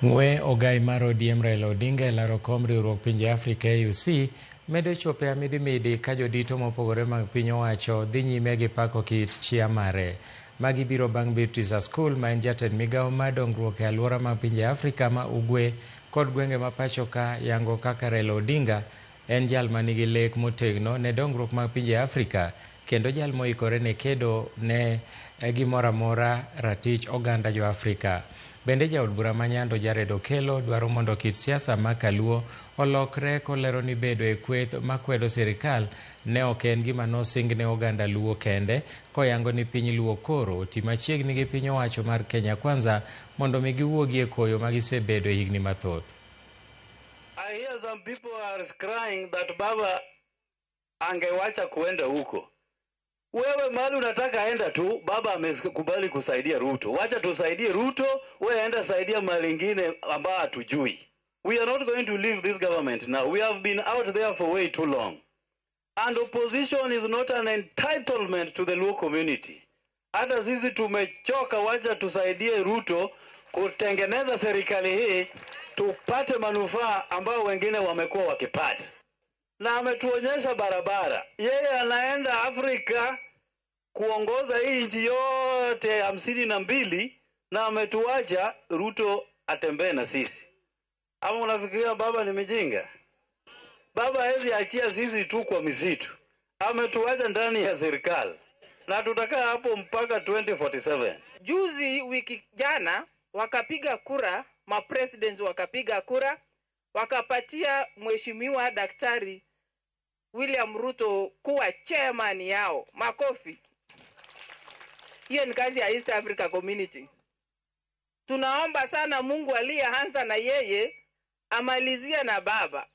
Ng'we ogai mar ODM Raila Odinga e laro kom riwruok pinje Afrika AUC medo chope amidimidi ka jodito mopogore mag piny owacho dhi nyime gi pako kit chia mare. Magi biro bang' Beatrice Askul ma en jatend migawo mar dongruok e alwora mag pinje Afrika ma ugwe kod gwenge ma pacho ka yango kaka Raila Odinga en jal manigi lek motegno ne dongruok mag pinje Afrika kendo jal moikore ne kedo ne gimoro amora ratich oganda jo Afrika. Bende jaod bura ma Nyando Jared Okello dwaro mondo kit siasa ma Kaluo olokre kolero ni bedo e kweth makwedo sirikal ne ok en gima nosingne oganda Luo kende, koyango ni piny Luo koro oti machiegni gi piny owacho mar Kenya Kwanza mondo mi giwuogi e koyo ma gisebedo higni mathoth. I hear some people are crying that baba angewacha kuenda huko. Wewe mahali unataka enda tu, baba amekubali kusaidia Ruto. Wacha tusaidie Ruto, wewe enda saidia mahali ingine ambao hatujui. We are not going to leave this government now. We have been out there for way too long. And opposition is not an entitlement to the Luo community. Hata sisi tumechoka, wacha tusaidie Ruto kutengeneza serikali hii tupate manufaa ambao wengine wamekuwa wakipata. Na ametuonyesha barabara. Yeye anaenda Afrika kuongoza hii nchi yote 52 na ametuacha Ruto atembee na sisi. Ama unafikiria baba ni mjinga? Baba hezi achia sisi tu kwa misitu. Ametuacha ndani ya serikali. Na tutakaa hapo mpaka 2047. Juzi wiki jana wakapiga kura, ma-presidents wakapiga kura, wakapatia Mheshimiwa Daktari William Ruto kuwa chairman yao. Makofi. Hiyo ni kazi ya East Africa Community. Tunaomba sana Mungu aliyeanza na yeye amalizia na baba.